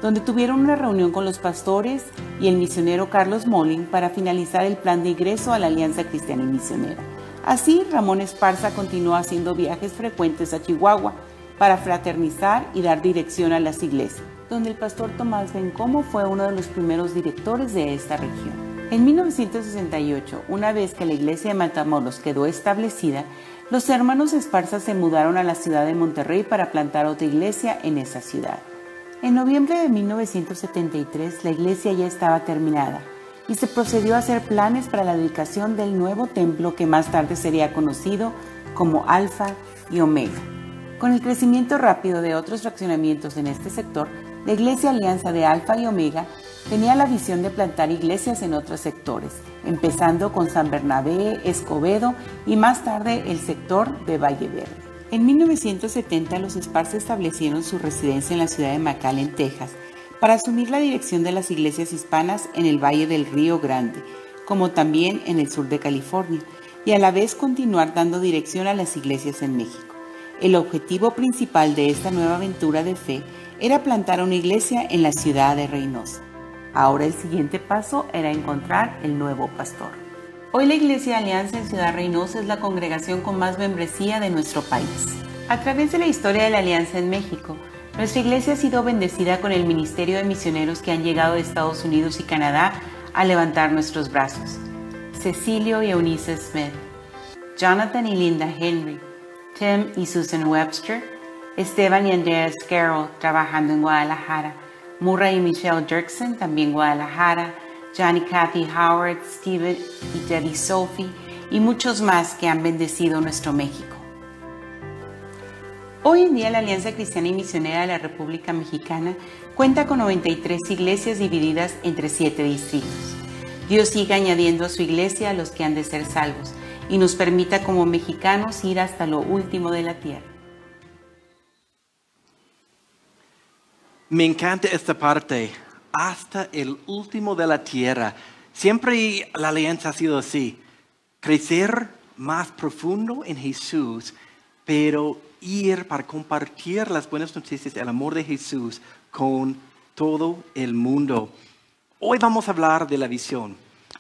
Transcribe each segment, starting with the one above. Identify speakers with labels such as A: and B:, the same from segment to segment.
A: donde tuvieron una reunión con los pastores y el misionero Carlos Molin para finalizar el plan de ingreso a la Alianza Cristiana y Misionera. Así, Ramón Esparza continuó haciendo viajes frecuentes a Chihuahua para fraternizar y dar dirección a las iglesias, donde el pastor Tomás Bencomo fue uno de los primeros directores de esta región. En 1968, una vez que la iglesia de Matamoros quedó establecida, los hermanos Esparza se mudaron a la ciudad de Monterrey para plantar otra iglesia en esa ciudad. En noviembre de 1973, la iglesia ya estaba terminada y se procedió a hacer planes para la dedicación del nuevo templo que más tarde sería conocido como Alfa y Omega. Con el crecimiento rápido de otros fraccionamientos en este sector, la Iglesia Alianza de Alfa y Omega tenía la visión de plantar iglesias en otros sectores, empezando con San Bernabé, Escobedo y más tarde el sector de Valle Verde. En 1970 los Esparza establecieron su residencia en la ciudad de McAllen, Texas, para asumir la dirección de las iglesias hispanas en el Valle del Río Grande, como también en el sur de California, y a la vez continuar dando dirección a las iglesias en México. El objetivo principal de esta nueva aventura de fe era plantar una iglesia en la ciudad de Reynosa. Ahora el siguiente paso era encontrar el nuevo pastor. Hoy la Iglesia Alianza en Ciudad Reynosa es la congregación con más membresía de nuestro país. A través de la historia de la Alianza en México, nuestra iglesia ha sido bendecida con el ministerio de misioneros que han llegado de Estados Unidos y Canadá a levantar nuestros brazos. Cecilio y Eunice Smith, Jonathan y Linda Henry, Tim y Susan Webster, Esteban y Andrea Scarroll trabajando en Guadalajara, Murray y Michelle Dirksen también Guadalajara, John y Kathy Howard, Steven y Debbie Sophie y muchos más que han bendecido nuestro México. Hoy en día la Alianza Cristiana y Misionera de la República Mexicana cuenta con 93 iglesias divididas entre 7 distritos. Dios sigue añadiendo a su iglesia a los que han de ser salvos y nos permita como mexicanos ir hasta lo último de la tierra.
B: Me encanta esta parte, hasta el último de la tierra. Siempre la alianza ha sido así, crecer más profundo en Jesús, pero ir para compartir las buenas noticias, el amor de Jesús con todo el mundo. Hoy vamos a hablar de la visión.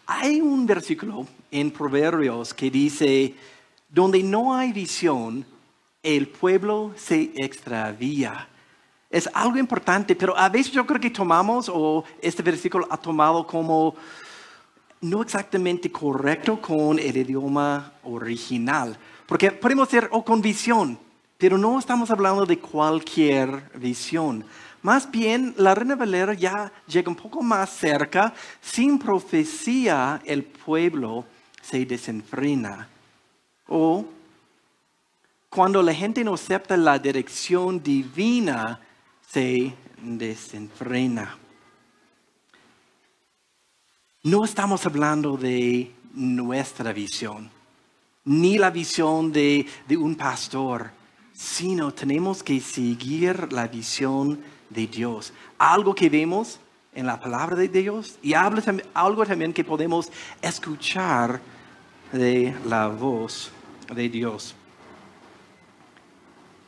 B: Hay un versículo en Proverbios que dice, donde no hay visión, el pueblo se extravía. Es algo importante, pero a veces yo creo que tomamos, o este versículo ha tomado como no exactamente correcto con el idioma original. Porque podemos decir, con visión, pero no estamos hablando de cualquier visión. Más bien, la Reina Valera ya llega un poco más cerca. Sin profecía, el pueblo se desenfrena. O cuando la gente no acepta la dirección divina, se desenfrena. No estamos hablando de nuestra visión, ni la visión de un pastor, sino tenemos que seguir la visión de Dios. Algo que vemos en la palabra de Dios y algo también que podemos escuchar de la voz de Dios.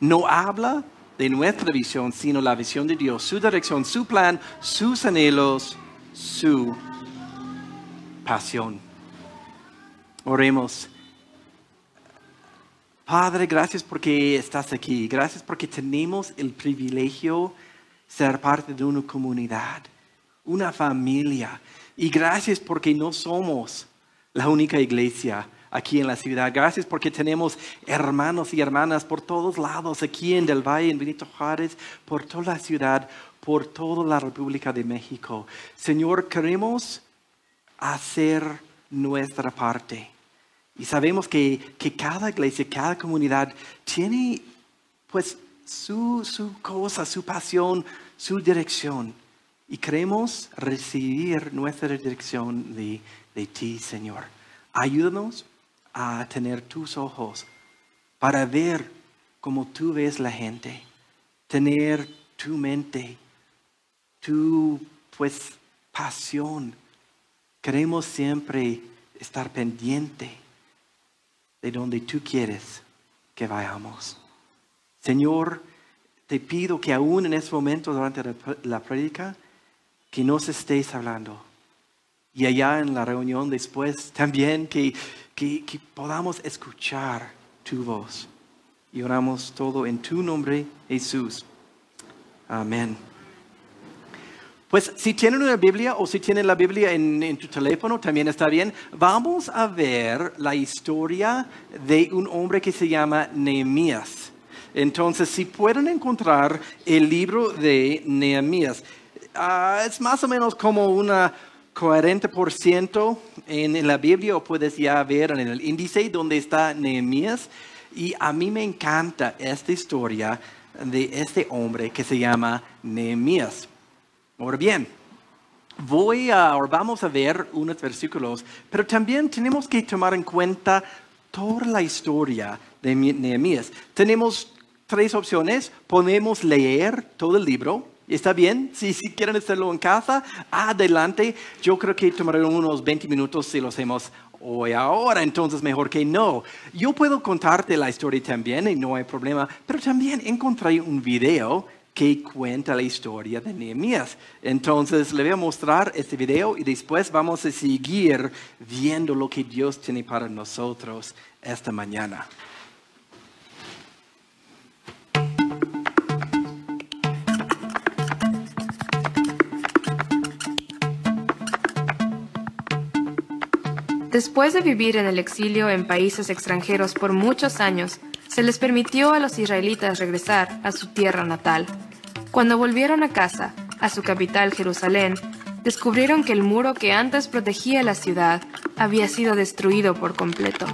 B: No habla de nuestra visión, sino la visión de Dios, su dirección, su plan, sus anhelos, su pasión. Oremos. Padre, gracias porque estás aquí. Gracias porque tenemos el privilegio de ser parte de una comunidad, una familia. Y gracias porque no somos la única iglesia aquí en la ciudad. Gracias porque tenemos hermanos y hermanas por todos lados, aquí en Del Valle, en Benito Juárez, por toda la ciudad, por toda la República de México. Señor, queremos hacer nuestra parte. Y sabemos que cada iglesia, cada comunidad tiene pues su cosa, su pasión, su dirección. Y queremos recibir nuestra dirección de ti, Señor. Ayúdanos a tener tus ojos para ver como tú ves la gente, tener tu mente, tu pasión. Queremos siempre estar pendiente de donde tú quieres que vayamos. Señor, te pido que aún en este momento durante la prédica, que nos estés hablando. Y allá en la reunión después también que podamos escuchar tu voz. Y oramos todo en tu nombre, Jesús. Amén. Pues si tienen una Biblia o si tienen la Biblia en tu teléfono, también está bien. Vamos a ver la historia de un hombre que se llama Nehemías. Entonces, si pueden encontrar el libro de Nehemías, es más o menos como una 40% en la Biblia, o puedes ya ver en el índice donde está Nehemías. Y a mí me encanta esta historia de este hombre que se llama Nehemías. Ahora bien, vamos a ver unos versículos, pero también tenemos que tomar en cuenta toda la historia de Nehemías. Tenemos 3 opciones. Podemos leer todo el libro. ¿Está bien? Si quieren hacerlo en casa, adelante. Yo creo que tomaré unos 20 minutos si lo hacemos hoy ahora, entonces mejor que no. Yo puedo contarte la historia también y no hay problema, pero también encontré un video que cuenta la historia de Nehemías. Entonces le voy a mostrar este video y después vamos a seguir viendo lo que Dios tiene para nosotros esta mañana.
C: Después de vivir en el exilio en países extranjeros por muchos años, se les permitió a los israelitas regresar a su tierra natal. Cuando volvieron a casa, a su capital Jerusalén, descubrieron que el muro que antes protegía la ciudad había sido destruido por completo.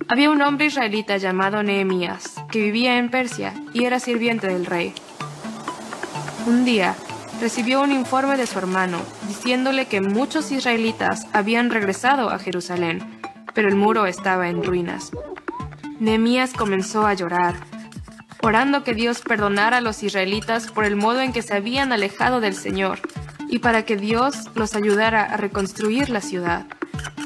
C: Había un hombre israelita llamado Nehemías, que vivía en Persia y era sirviente del rey. Un día, recibió un informe de su hermano, diciéndole que muchos israelitas habían regresado a Jerusalén, pero el muro estaba en ruinas. Nehemías comenzó a llorar, orando que Dios perdonara a los israelitas por el modo en que se habían alejado del Señor, y para que Dios los ayudara a reconstruir la ciudad.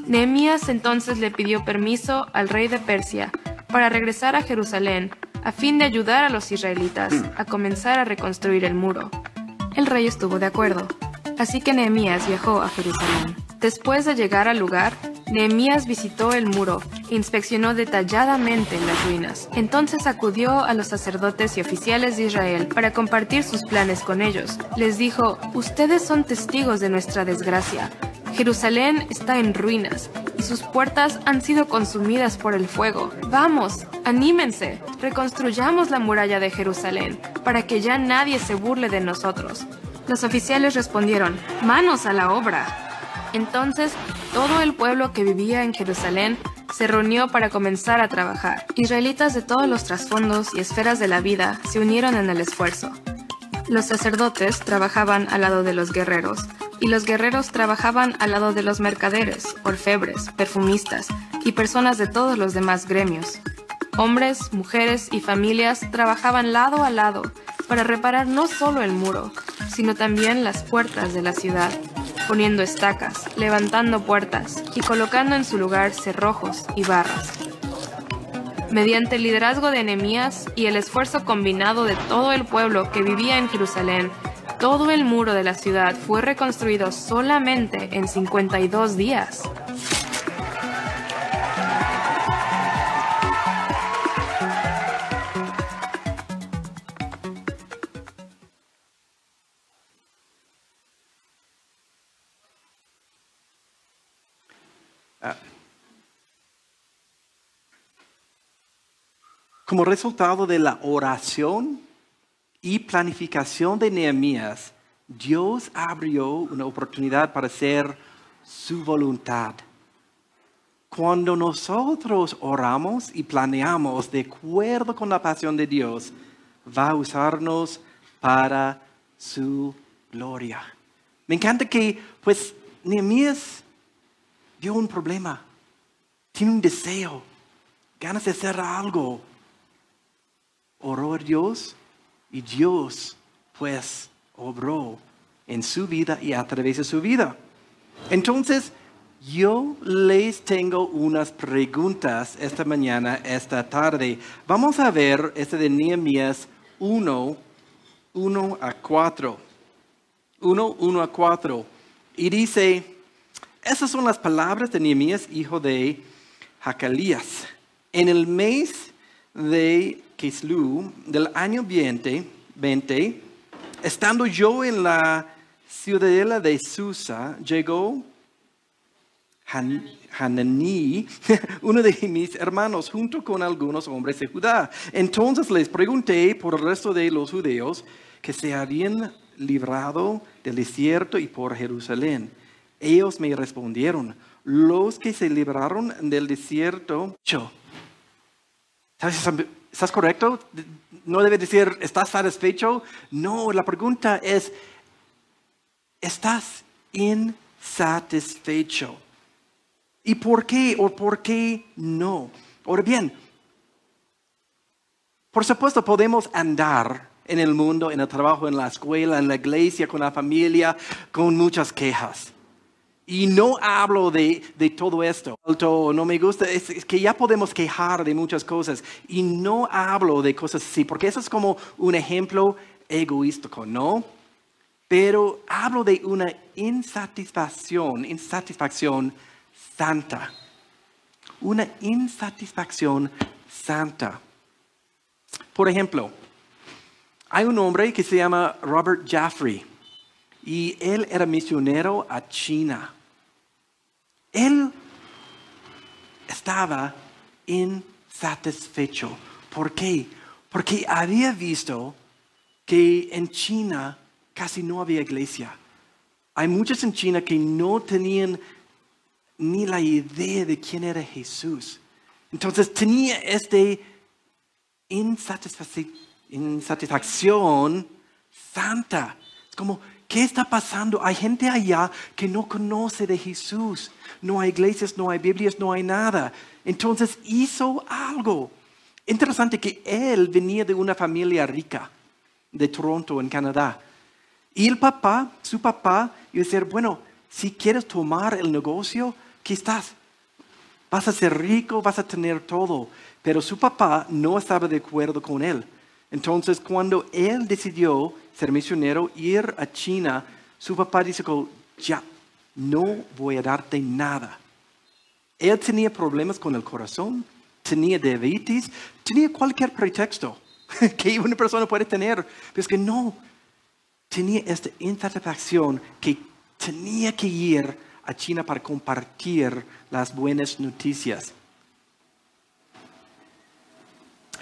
C: Nehemías entonces le pidió permiso al rey de Persia para regresar a Jerusalén, a fin de ayudar a los israelitas a comenzar a reconstruir el muro. El rey estuvo de acuerdo, así que Nehemías viajó a Jerusalén. Después de llegar al lugar, Nehemías visitó el muro e inspeccionó detalladamente las ruinas. Entonces acudió a los sacerdotes y oficiales de Israel para compartir sus planes con ellos. Les dijo: «Ustedes son testigos de nuestra desgracia. Jerusalén está en ruinas y sus puertas han sido consumidas por el fuego. Vamos, anímense, reconstruyamos la muralla de Jerusalén para que ya nadie se burle de nosotros». Los oficiales respondieron: «Manos a la obra». Entonces, todo el pueblo que vivía en Jerusalén se reunió para comenzar a trabajar. Israelitas de todos los trasfondos y esferas de la vida se unieron en el esfuerzo. Los sacerdotes trabajaban al lado de los guerreros, y los guerreros trabajaban al lado de los mercaderes, orfebres, perfumistas y personas de todos los demás gremios. Hombres, mujeres y familias trabajaban lado a lado para reparar no solo el muro, sino también las puertas de la ciudad, poniendo estacas, levantando puertas y colocando en su lugar cerrojos y barras. Mediante el liderazgo de Nehemías y el esfuerzo combinado de todo el pueblo que vivía en Jerusalén, todo el muro de la ciudad fue reconstruido solamente en 52 días.
B: Como resultado de la oración y planificación de Nehemías, Dios abrió una oportunidad para hacer su voluntad. Cuando nosotros oramos y planeamos de acuerdo con la pasión de Dios, va a usarnos para su gloria. Me encanta que, pues, Nehemías vio un problema, tiene un deseo, ganas de hacer algo. Oró a Dios y Dios, pues, obró en su vida y a través de su vida. Entonces, yo les tengo unas preguntas esta mañana, esta tarde. Vamos a ver de Nehemías 1, 1 a 4. 1 a 4. Y dice, esas son las palabras de Nehemías, hijo de Hacalías. En el mes de Kislev del año 20, estando yo en la ciudadela de Susa, llegó Hananí, uno de mis hermanos, junto con algunos hombres de Judá. Entonces les pregunté por el resto de los judíos que se habían librado del desierto y por Jerusalén. Ellos me respondieron, los que se libraron del desierto. ¿Estás correcto? No debe decir, ¿estás satisfecho? No, la pregunta es, ¿estás insatisfecho? ¿Y por qué o por qué no? Ahora bien, por supuesto podemos andar en el mundo, en el trabajo, en la escuela, en la iglesia, con la familia, con muchas quejas. Y no hablo de todo esto. No me gusta, es que ya podemos quejar de muchas cosas. Y no hablo de cosas así, porque eso es como un ejemplo egoístico, ¿no? Pero hablo de una insatisfacción santa. Una insatisfacción santa. Por ejemplo, hay un hombre que se llama Robert Jaffray y él era misionero a China. Él estaba insatisfecho. ¿Por qué? Porque había visto que en China casi no había iglesia. Hay muchos en China que no tenían ni la idea de quién era Jesús. Entonces tenía insatisfacción santa. Es como, ¿qué está pasando? Hay gente allá que no conoce de Jesús. No hay iglesias, no hay Biblias, no hay nada. Entonces hizo algo. Interesante que él venía de una familia rica de Toronto, en Canadá. Y su papá, iba a decir, bueno, si quieres tomar el negocio, aquí estás. Vas a ser rico, vas a tener todo. Pero su papá no estaba de acuerdo con él. Entonces, cuando él decidió ser misionero, ir a China, su papá dijo, ya, no voy a darte nada. Él tenía problemas con el corazón, tenía diabetes, tenía cualquier pretexto que una persona puede tener. Pero es que no, tenía esta insatisfacción que tenía que ir a China para compartir las buenas noticias.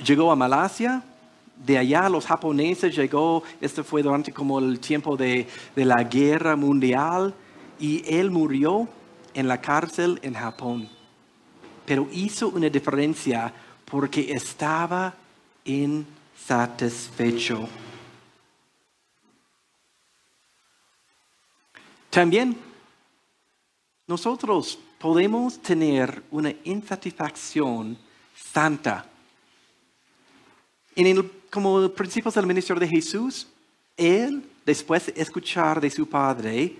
B: Llegó a Malasia, de allá los japoneses llegó, esto fue durante como el tiempo de la guerra mundial, y él murió en la cárcel en Japón. Pero hizo una diferencia porque estaba insatisfecho. También nosotros podemos tener una insatisfacción santa. Como principios del ministerio de Jesús, él, después de escuchar de su padre,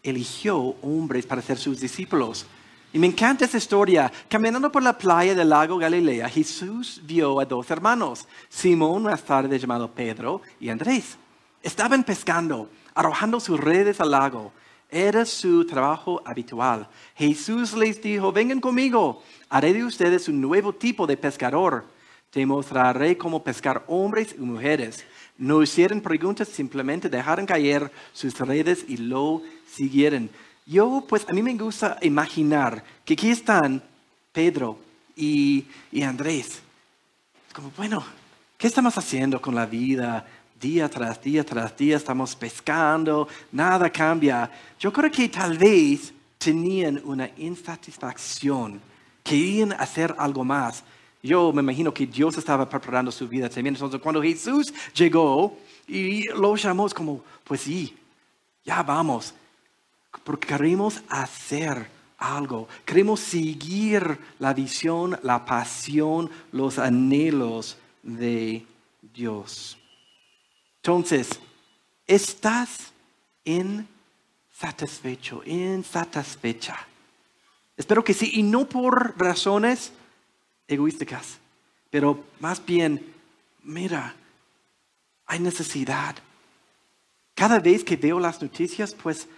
B: eligió hombres para ser sus discípulos. Y me encanta esa historia. Caminando por la playa del lago Galilea, Jesús vio a dos hermanos, Simón, más tarde llamado Pedro, y Andrés. Estaban pescando, arrojando sus redes al lago. Era su trabajo habitual. Jesús les dijo, vengan conmigo, haré de ustedes un nuevo tipo de pescador. Te mostraré cómo pescar hombres y mujeres. No hicieron preguntas, simplemente dejaron caer sus redes y lo siguieron. A mí me gusta imaginar que aquí están Pedro y Andrés. Es como, bueno, ¿qué estamos haciendo con la vida? Día tras día tras día estamos pescando, nada cambia. Yo creo que tal vez tenían una insatisfacción, querían hacer algo más. Yo me imagino que Dios estaba preparando su vida también. Entonces, cuando Jesús llegó y lo llamó, es como, pues sí, ya vamos. Porque queremos hacer algo. Queremos seguir la visión, la pasión, los anhelos de Dios. Entonces, ¿estás insatisfecho, insatisfecha? Espero que sí, y no por razones egoísticas, pero más bien, mira, hay necesidad. Cada vez que veo las noticias, pues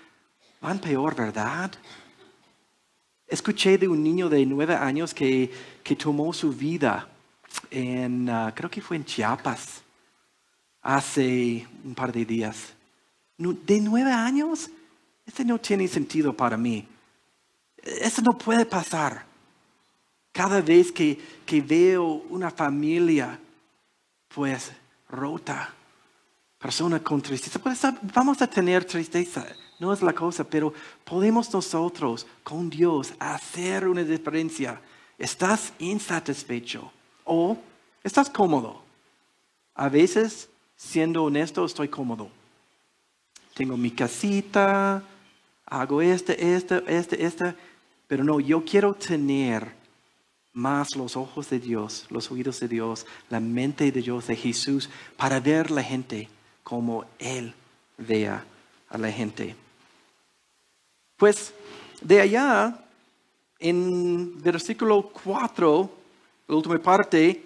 B: van peor, ¿verdad? Escuché de un niño de 9 años que tomó su vida creo que fue en Chiapas, hace un par de días. ¿De 9 años? Este no tiene sentido para mí. Eso no puede pasar. Cada vez que veo una familia, pues, rota, persona con tristeza, pues vamos a tener tristeza, no es la cosa, pero podemos nosotros con Dios hacer una diferencia. ¿Estás insatisfecho o estás cómodo? A veces, siendo honesto, estoy cómodo. Tengo mi casita, hago pero no, yo quiero tener más los ojos de Dios, los oídos de Dios, la mente de Dios, de Jesús, para ver la gente como Él vea a la gente. Pues de allá, en versículo 4, la última parte,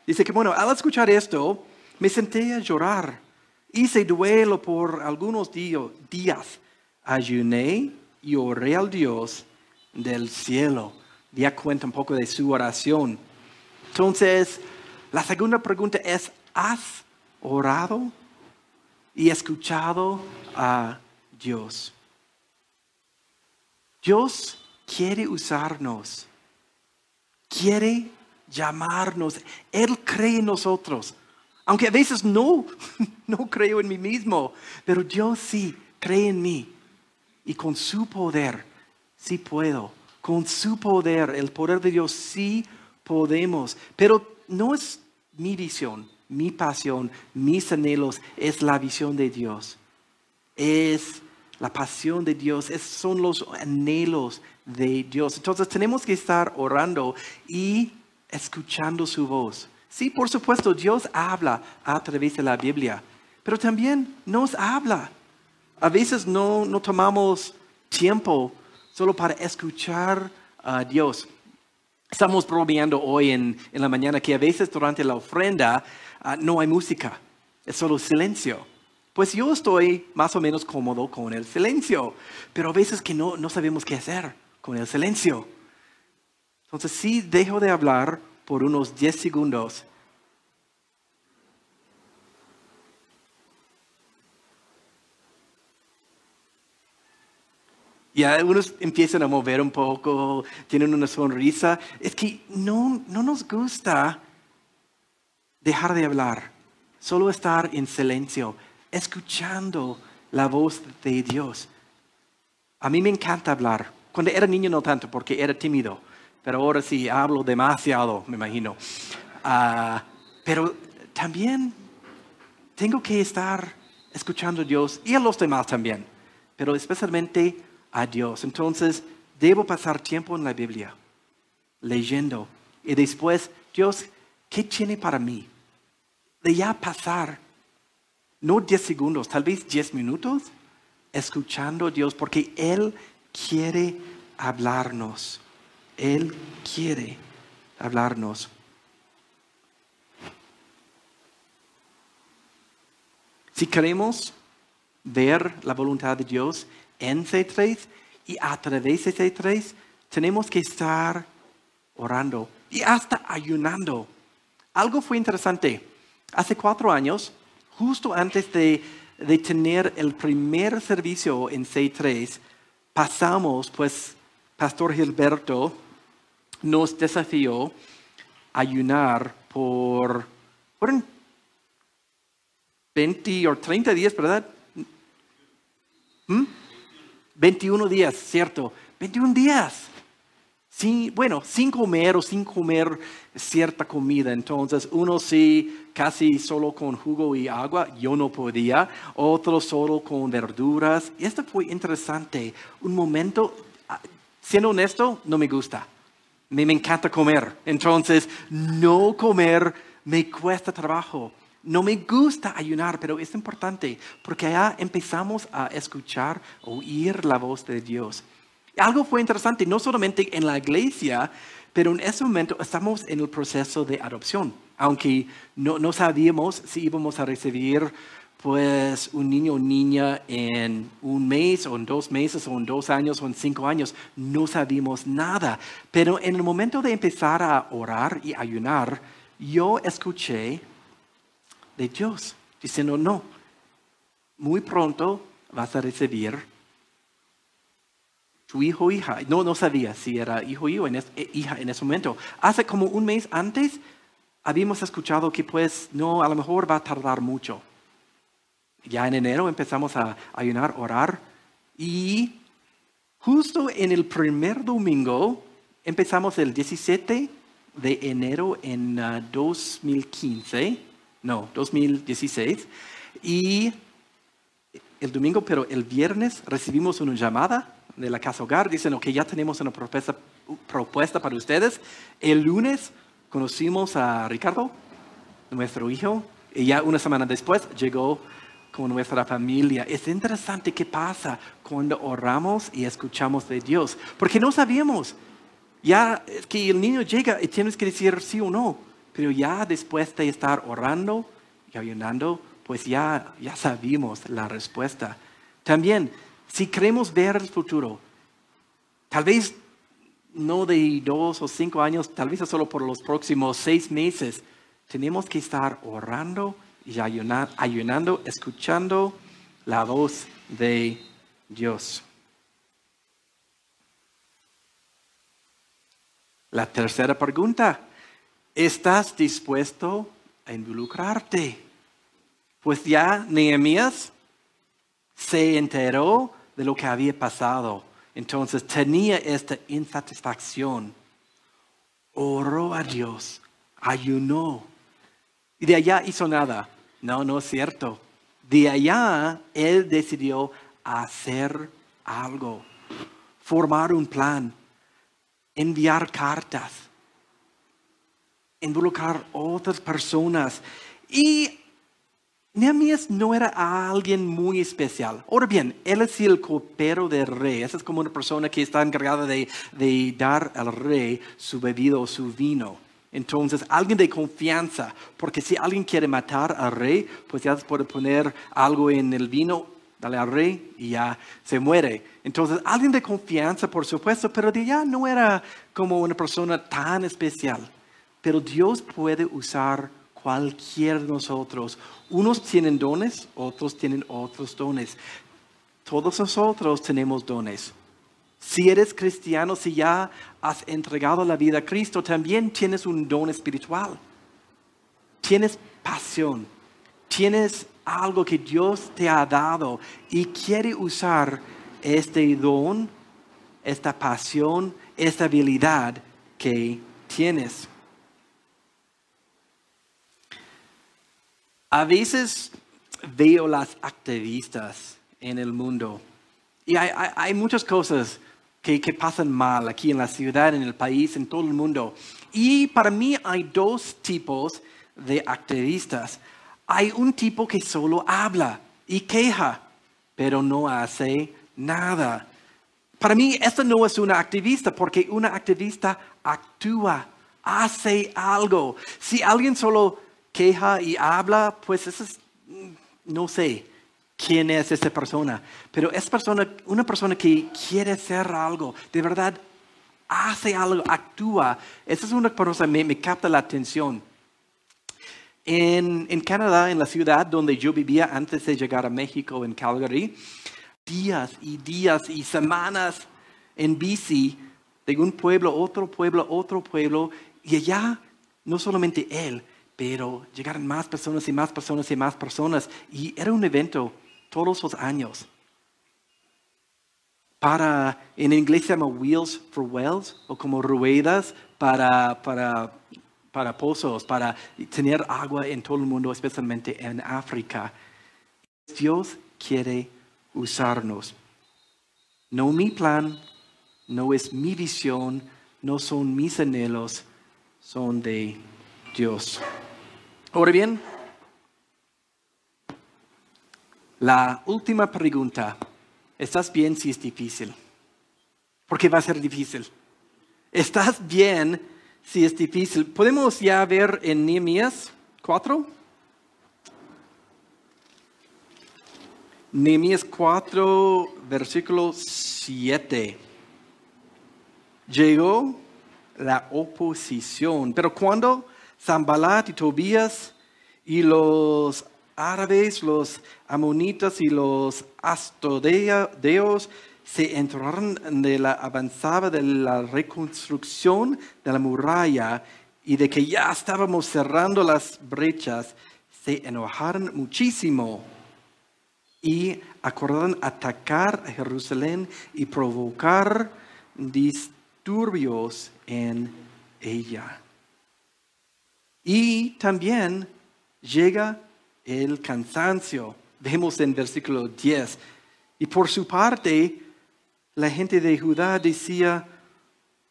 B: dice que bueno, al escuchar esto, me senté a llorar. Hice duelo por algunos días. Ayuné y oré al Dios del cielo. Ya cuenta un poco de su oración. Entonces, la segunda pregunta es, ¿has orado y escuchado a Dios? Dios quiere usarnos, quiere llamarnos. Él cree en nosotros. Aunque a veces no creo en mí mismo, pero Dios sí cree en mí. Y con su poder, sí puedo. Con su poder, el poder de Dios, sí podemos. Pero no es mi visión, mi pasión, mis anhelos, es la visión de Dios. Es la pasión de Dios, son los anhelos de Dios. Entonces tenemos que estar orando y escuchando su voz. Sí, por supuesto, Dios habla a través de la Biblia, pero también nos habla. A veces no tomamos tiempo solo para escuchar a Dios. Estamos bromeando hoy en la mañana que a veces durante la ofrenda no hay música, es solo silencio. Pues yo estoy más o menos cómodo con el silencio, pero a veces que no sabemos qué hacer con el silencio. Entonces sí dejo de hablar por unos 10 segundos. Y algunos empiezan a mover un poco, tienen una sonrisa. Es que no nos gusta dejar de hablar, solo estar en silencio, escuchando la voz de Dios. A mí me encanta hablar. Cuando era niño no tanto, porque era tímido. Pero ahora sí, hablo demasiado, me imagino. Pero también tengo que estar escuchando a Dios y a los demás también. Pero especialmente a Dios. Entonces, debo pasar tiempo en la Biblia, leyendo. Y después, Dios, ¿qué tiene para mí? De ya pasar, no 10 segundos, tal vez 10 minutos, escuchando a Dios, porque Él quiere hablarnos. Él quiere hablarnos. Si queremos ver la voluntad de Dios en C3 y a través de C3, tenemos que estar orando y hasta ayunando. Algo fue interesante. Hace 4 años, justo antes de tener el primer servicio en C3, pasamos, pues, Pastor Gilberto nos desafió a ayunar por 20 o 30 días, ¿verdad? 21 días, ¿cierto? 21 días. Sí, bueno, sin comer o sin comer cierta comida. Entonces, uno sí, casi solo con jugo y agua, yo no podía. Otro solo con verduras. Y esto fue interesante. Un momento, siendo honesto, no me gusta. Me encanta comer. Entonces, no comer me cuesta trabajo. No me gusta ayunar, pero es importante porque allá empezamos a escuchar, oír la voz de Dios. Algo fue interesante, no solamente en la iglesia, pero en ese momento estamos en el proceso de adopción. Aunque no sabíamos si íbamos a recibir pues un niño o niña en un mes o en 2 meses o en 2 años o en 5 años, no sabíamos nada. Pero en el momento de empezar a orar y ayunar, yo escuché de Dios diciendo, no, muy pronto vas a recibir tu hijo o hija. No sabía si era hijo o hija en ese momento. Hace como un mes antes habíamos escuchado que pues no, a lo mejor va a tardar mucho. Ya en enero empezamos a ayunar, orar y justo en el primer domingo empezamos el 17 de enero en 2016 y el domingo, pero el viernes recibimos una llamada de la Casa Hogar, dicen que ya tenemos una propuesta para ustedes. El lunes conocimos a Ricardo, nuestro hijo, y ya una semana después llegó con nuestra familia. Es interesante qué pasa cuando oramos y escuchamos de Dios, porque no sabíamos. Ya es que el niño llega y tienes que decir sí o no, pero ya después de estar orando y ayunando, pues ya sabemos la respuesta. También, si queremos ver el futuro, tal vez no de 2 o 5 años, tal vez solo por los próximos 6 meses, tenemos que estar orando y ayunando, escuchando la voz de Dios. La tercera pregunta, ¿estás dispuesto a involucrarte? Pues ya Nehemías se enteró de lo que había pasado. Entonces tenía esta insatisfacción. Oró a Dios, ayunó. Y de allá hizo nada. No es cierto. De allá él decidió hacer algo. Formar un plan. Enviar cartas. Involucrar otras personas. Y Nehemías no era alguien muy especial. Ahora bien, él es el copero del rey. Esa es como una persona que está encargada de dar al rey su bebida o su vino. Entonces, alguien de confianza, porque si alguien quiere matar al rey, pues ya se puede poner algo en el vino, dale al rey y ya se muere. Entonces, alguien de confianza, por supuesto, pero de ya no era como una persona tan especial. Pero Dios puede usar cualquier de nosotros. Unos tienen dones, otros tienen otros dones. Todos nosotros tenemos dones. Si eres cristiano, si ya has entregado la vida a Cristo, también tienes un don espiritual. Tienes pasión. Tienes algo que Dios te ha dado y quiere usar este don, esta pasión, esta habilidad que tienes. A veces veo las activistas en el mundo y hay muchas cosas que pasan mal aquí en la ciudad, en el país, en todo el mundo. Y para mí hay 2 tipos de activistas. Hay un tipo que solo habla y queja, pero no hace nada. Para mí, esta no es una activista, porque una activista actúa, hace algo. Si alguien solo queja y habla, pues eso es, no sé quién es esa persona, pero es una persona que quiere hacer algo, de verdad hace algo, actúa. Esa es una persona que me capta la atención. En Canadá, en la ciudad donde yo vivía antes de llegar a México, en Calgary, días y semanas en bici de un pueblo, otro pueblo, y allá no solamente él, pero llegaron más personas y más personas y más personas. Y era un evento todos los años. En inglés se llama Wheels for Wells, o como ruedas para pozos, para tener agua en todo el mundo, especialmente en África. Dios quiere usarnos. No mi plan, no es mi visión, no son mis anhelos, son de Dios. Ahora bien, la última pregunta. ¿Estás bien si es difícil? porque va a ser difícil. ¿Estás bien si es difícil? Podemos ya ver en Nehemías 4. Nehemías 4, versículo 7. Llegó la oposición, pero cuando Sanballat y Tobías y los árabes, los amonitas y los asdodeos se enteraron de la avanzada de la reconstrucción de la muralla y de que ya estábamos cerrando las brechas, se enojaron muchísimo y acordaron atacar a Jerusalén y provocar disturbios en ella. Y también llega el cansancio. Vemos en versículo 10. Y por su parte, la gente de Judá decía,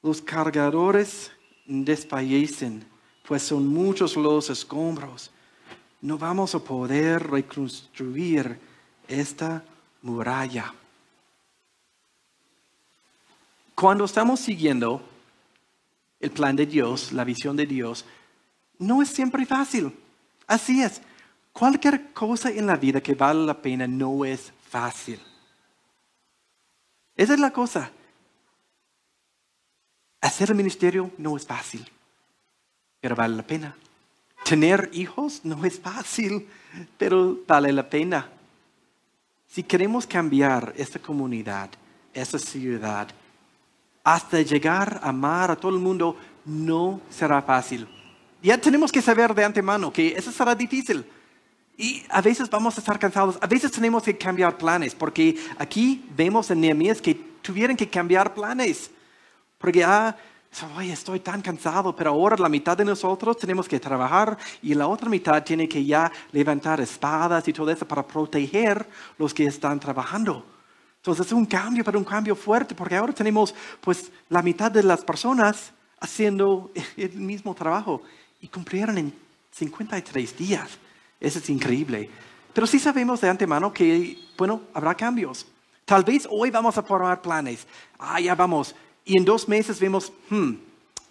B: los cargadores desfallecen, pues son muchos los escombros. No vamos a poder reconstruir esta muralla. Cuando estamos siguiendo el plan de Dios, la visión de Dios, no es siempre fácil. Así es. Cualquier cosa en la vida que vale la pena no es fácil. Esa es la cosa. Hacer el ministerio no es fácil, pero vale la pena. Tener hijos no es fácil, pero vale la pena. Si queremos cambiar esta comunidad, esta ciudad, hasta llegar a amar a todo el mundo, no será fácil. Ya tenemos que saber de antemano que eso será difícil. Y a veces vamos a estar cansados, a veces tenemos que cambiar planes, porque aquí vemos en Nehemías que tuvieron que cambiar planes. Porque estoy tan cansado, pero ahora la mitad de nosotros tenemos que trabajar y la otra mitad tiene que ya levantar espadas y todo eso para proteger los que están trabajando. Entonces es un cambio, pero un cambio fuerte, porque ahora tenemos pues la mitad de las personas haciendo el mismo trabajo y cumplieron en 53 días. Eso es increíble. Pero sí sabemos de antemano que, habrá cambios. Tal vez hoy vamos a formar planes. Ya vamos. Y en 2 meses vemos,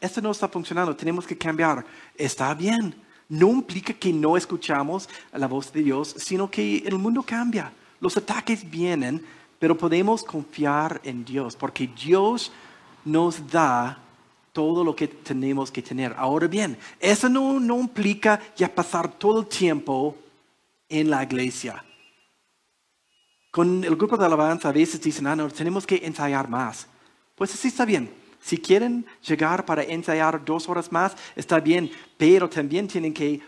B: esto no está funcionando, tenemos que cambiar. Está bien. No implica que no escuchamos la voz de Dios, sino que el mundo cambia. Los ataques vienen, pero podemos confiar en Dios, porque Dios nos da todo lo que tenemos que tener. Ahora bien, eso no implica ya pasar todo el tiempo en la iglesia. Con el grupo de alabanza a veces dicen, no, tenemos que ensayar más. Pues así está bien. Si quieren llegar para ensayar 2 horas más, está bien, pero también tienen que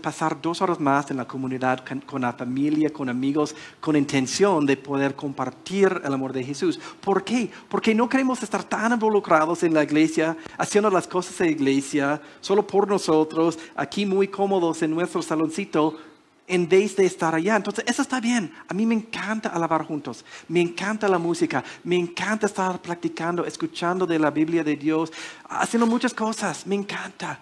B: pasar 2 horas más en la comunidad, con la familia, con amigos, con intención de poder compartir el amor de Jesús. ¿Por qué? Porque no queremos estar tan involucrados en la iglesia, haciendo las cosas de la iglesia, solo por nosotros, aquí muy cómodos en nuestro saloncito, en vez de estar allá. Entonces, eso está bien. A mí me encanta alabar juntos. Me encanta la música. Me encanta estar practicando, escuchando de la Biblia de Dios, haciendo muchas cosas. Me encanta.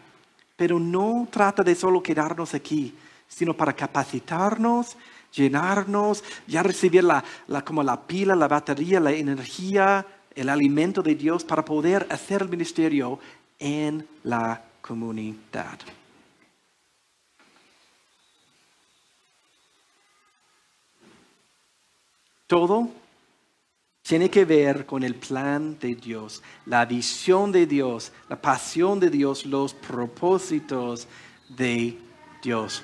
B: Pero no trata de solo quedarnos aquí, sino para capacitarnos, llenarnos, ya recibir como la pila, la batería, la energía, el alimento de Dios para poder hacer el ministerio en la comunidad. Todo tiene que ver con el plan de Dios, la visión de Dios, la pasión de Dios, los propósitos de Dios.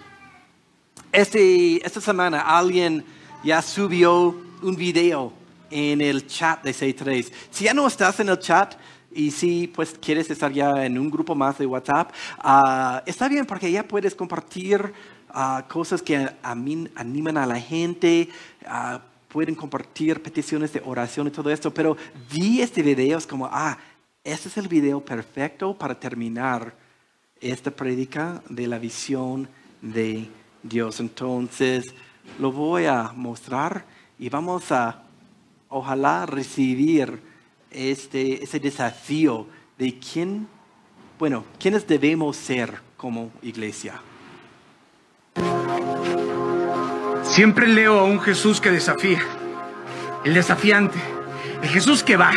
B: Esta semana alguien ya subió un video en el chat de C3. Si ya no estás en el chat y si quieres estar ya en un grupo más de WhatsApp, está bien porque ya puedes compartir cosas que animan a la gente, pueden compartir peticiones de oración y todo esto, pero vi este video, es como, este es el video perfecto para terminar esta prédica de la visión de Dios. Entonces, lo voy a mostrar y vamos a, ojalá, recibir ese desafío de quiénes debemos ser como iglesia.
D: Siempre leo a un Jesús que desafía, el desafiante, El Jesús que va,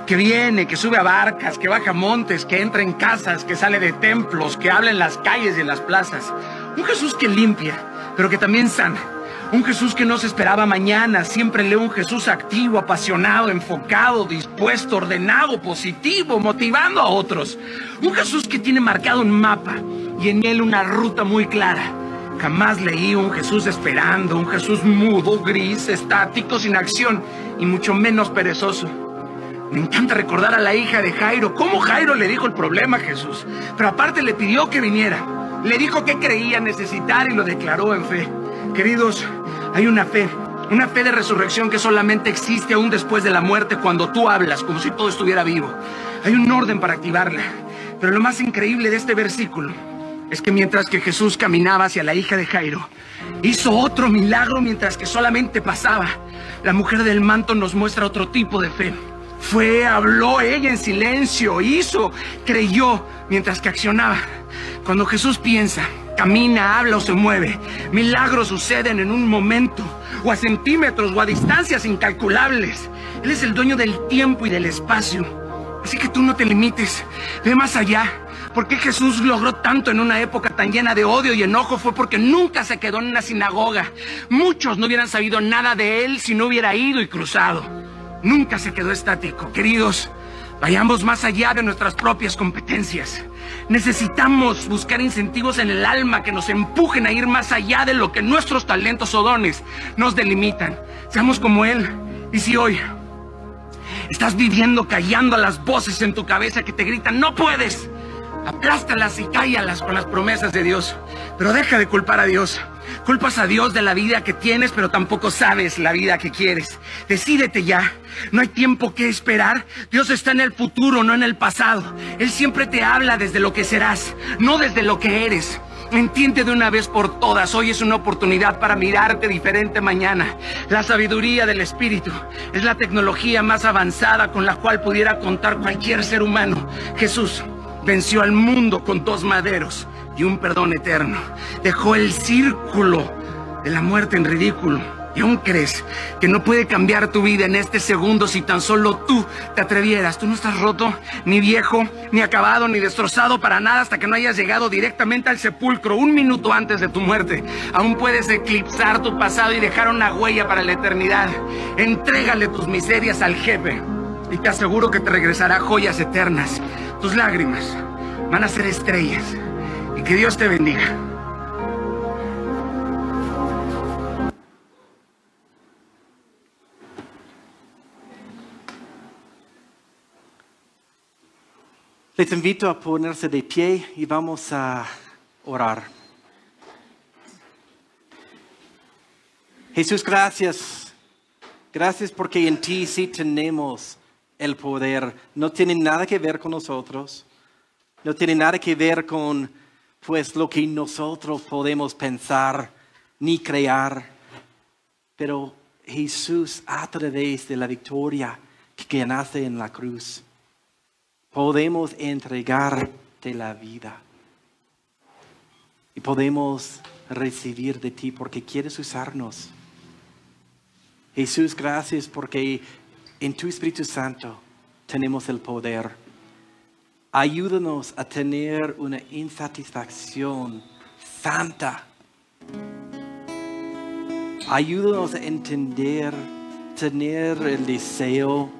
D: que viene, que sube a barcas, que baja montes, que entra en casas, que sale de templos, que habla en las calles y en las plazas. Un Jesús que limpia, pero que también sana. Un Jesús que no se esperaba mañana. Siempre leo un Jesús activo, apasionado, enfocado, dispuesto, ordenado, positivo, motivando a otros. Un Jesús que tiene marcado un mapa y en él una ruta muy clara. Jamás leí un Jesús esperando, un Jesús mudo, gris, estático, sin acción y mucho menos perezoso. Me encanta recordar a la hija de Jairo, cómo Jairo le dijo el problema a Jesús, pero aparte le pidió que viniera. Le dijo que creía necesitar y lo declaró en fe. Queridos, hay una fe de resurrección que solamente existe aún después de la muerte, cuando tú hablas como si todo estuviera vivo. Hay un orden para activarla, pero lo más increíble de este versículo es que mientras que Jesús caminaba hacia la hija de Jairo, hizo otro milagro mientras que solamente pasaba. La mujer del manto nos muestra otro tipo de fe. Fue, habló ella en silencio, hizo, creyó mientras que accionaba. Cuando Jesús piensa, camina, habla o se mueve, milagros suceden en un momento, o a centímetros, o a distancias incalculables. Él es el dueño del tiempo y del espacio. Así que tú no te limites, ve más allá. ¿Por qué Jesús logró tanto en una época tan llena de odio y enojo? Fue porque nunca se quedó en una sinagoga. Muchos no hubieran sabido nada de él si no hubiera ido y cruzado. Nunca se quedó estático. Queridos, vayamos más allá de nuestras propias competencias. Necesitamos buscar incentivos en el alma que nos empujen a ir más allá de lo que nuestros talentos o dones nos delimitan. Seamos como él. Y si hoy estás viviendo callando a las voces en tu cabeza que te gritan "no puedes", aplástalas y cállalas con las promesas de Dios. Pero deja de culpar a Dios. Culpas a Dios de la vida que tienes, pero tampoco sabes la vida que quieres. Decídete ya. No hay tiempo que esperar. Dios está en el futuro, no en el pasado. Él siempre te habla desde lo que serás, no desde lo que eres. Entiende de una vez por todas, hoy es una oportunidad para mirarte diferente mañana. La sabiduría del Espíritu es la tecnología más avanzada con la cual pudiera contar cualquier ser humano. Jesús venció al mundo con 2 maderos y un perdón eterno. Dejó el círculo de la muerte en ridículo. ¿Y aún crees que no puede cambiar tu vida en este segundo si tan solo tú te atrevieras? Tú no estás roto, ni viejo, ni acabado, ni destrozado para nada hasta que no hayas llegado directamente al sepulcro 1 minuto antes de tu muerte. Aún puedes eclipsar tu pasado y dejar una huella para la eternidad. Entrégale tus miserias al jefe y te aseguro que te regresará joyas eternas. Tus lágrimas van a ser estrellas. Y que Dios te bendiga.
B: Les invito a ponerse de pie y vamos a orar. Jesús, gracias. Gracias porque en ti sí tenemos el poder. No tiene nada que ver con nosotros. No tiene nada que ver con pues lo que nosotros podemos pensar ni crear. Pero Jesús, a través de la victoria que ganaste en la cruz, podemos entregarte la vida. Y podemos recibir de ti porque quieres usarnos. Jesús, gracias porque en tu Espíritu Santo tenemos el poder. Ayúdanos a tener una insatisfacción santa. Ayúdanos a entender, tener el deseo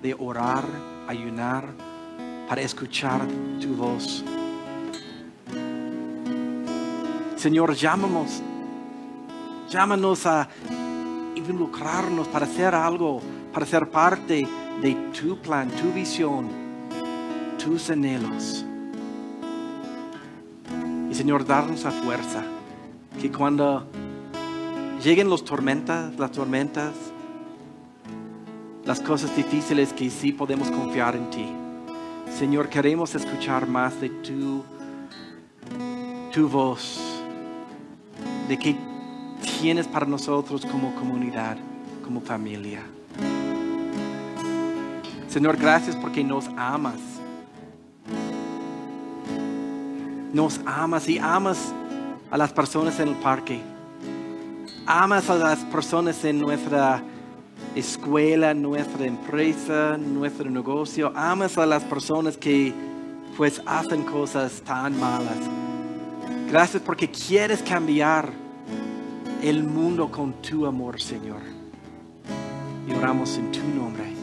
B: de orar, ayunar, para escuchar tu voz. Señor, llámanos a involucrarnos para hacer algo, para ser parte de tu plan, tu visión, tus anhelos. Y Señor, darnos la fuerza que cuando lleguen las tormentas, las cosas difíciles, que sí podemos confiar en ti. Señor, queremos escuchar más de tu voz, de qué tienes para nosotros como comunidad, como familia. Señor, gracias porque nos amas. Nos amas y amas a las personas en el parque. Amas a las personas en nuestra escuela, nuestra empresa, nuestro negocio. Amas a las personas que pues hacen cosas tan malas. Gracias porque quieres cambiar el mundo con tu amor, Señor. Y oramos en tu nombre.